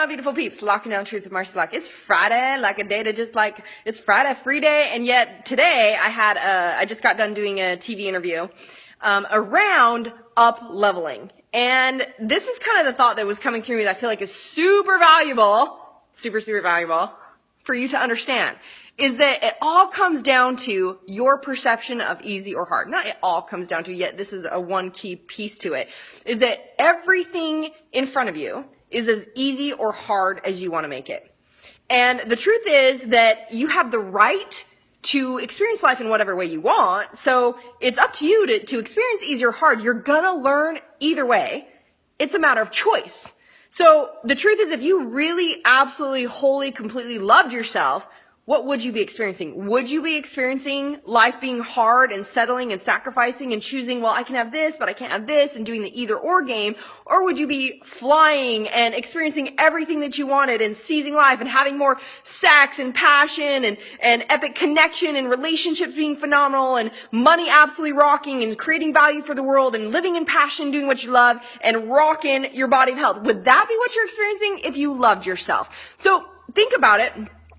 up, beautiful peeps? Locking down truth with Marci Lock. It's Friday, like a day to just like, it's Friday, free day. And yet today I just got done doing a TV interview, around up leveling. And this is kind of the thought that was coming through me that I feel like is super valuable, super valuable for you to understand. Is that it all comes down to your perception of easy or hard. Not it all comes down to, yet this is a one key piece to it, is that everything in front of you is as easy or hard as you want to make it. And the truth is that you have the right to experience life in whatever way you want. So it's up to you to experience easy or hard. You're gonna learn either way. It's a matter of choice. So the truth is, if you really absolutely wholly completely loved yourself, what would you be experiencing? Would you be experiencing life being hard and settling and sacrificing and choosing, well, I can have this, but I can't have this, and doing the either or game? Or would you be flying and experiencing everything that you wanted and seizing life and having more sex and passion and epic connection and relationships being phenomenal and money absolutely rocking and creating value for the world and living in passion, doing what you love and rocking your body of health? Would that be what you're experiencing if you loved yourself? So think about it.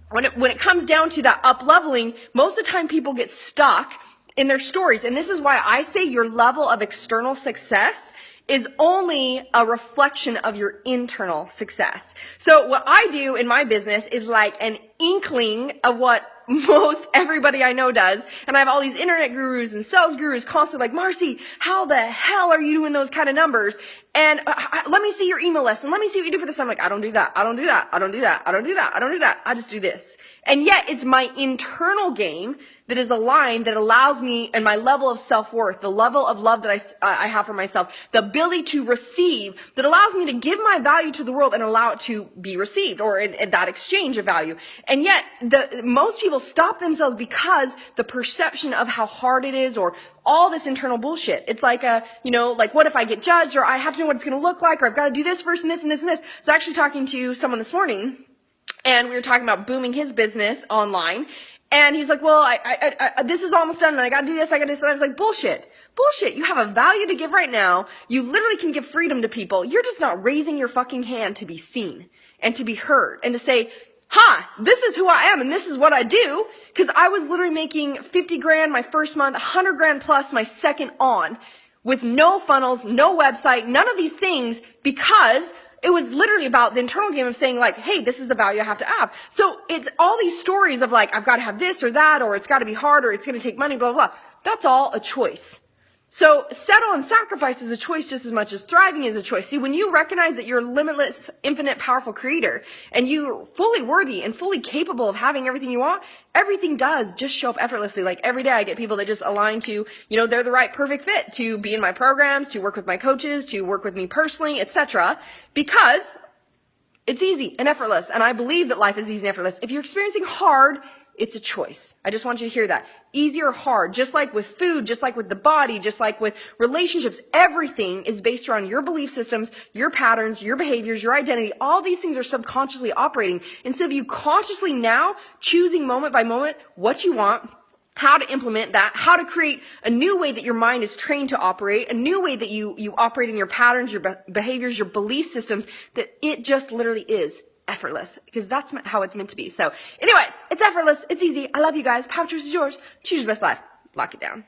When it comes down to that up leveling, most of the time people get stuck in their stories. And this is why I say your level of external success is only a reflection of your internal success. So what I do in my business is like an inkling of what most everybody I know does. And I have all these internet gurus and sales gurus constantly like, Marci, how the hell are you doing those kind of numbers? And let me see your email list and let me see what you do for this. I'm like, I don't do that. I don't do that. I don't do that. I don't do that. I don't do that. I just do this. And yet it's my internal game that is aligned, that allows me, and my level of self-worth, the level of love that I have for myself, the ability to receive, that allows me to give my value to the world and allow it to be received, or in that exchange of value. And yet most people stop themselves because the perception of how hard it is, or all this internal bullshit. It's like like, what if I get judged, or I have to know what it's going to look like, or I've got to do this first and this and this and this. I was actually talking to someone this morning, and we were talking about booming his business online. And he's like, well, I this is almost done, and I got to do this, I got to do this. And I was like, bullshit. You have a value to give right now. You literally can give freedom to people. You're just not raising your fucking hand to be seen and to be heard and to say, this is who I am and this is what I do. Because I was literally making 50 grand my first month, 100 grand plus my second on, with no funnels, no website, none of these things, because it was literally about the internal game of saying like, hey, this is the value I have to have. So it's all these stories of like, I've got to have this or that, or it's got to be hard, or it's going to take money, blah, blah, blah. That's all a choice. So settle and sacrifice is a choice just as much as thriving is a choice. See, when you recognize that you're a limitless, infinite, powerful creator, and you're fully worthy and fully capable of having everything you want, everything does just show up effortlessly. Like every day I get people that just align to, they're the right perfect fit to be in my programs, to work with my coaches, to work with me personally, etc. Because it's easy and effortless. And I believe that life is easy and effortless. If you're experiencing hard, it's a choice. I just want you to hear that. Easy or hard, just like with food, just like with the body, just like with relationships, everything is based around your belief systems, your patterns, your behaviors, your identity. All these things are subconsciously operating. Instead of you consciously now choosing moment by moment what you want, how to implement that, how to create a new way that your mind is trained to operate, a new way that you operate in your patterns, your behaviors, your belief systems, that it just literally is effortless, because that's how it's meant to be. So anyways, it's effortless. It's easy. I love you guys. Power choice is yours. Choose your best life. Lock it down.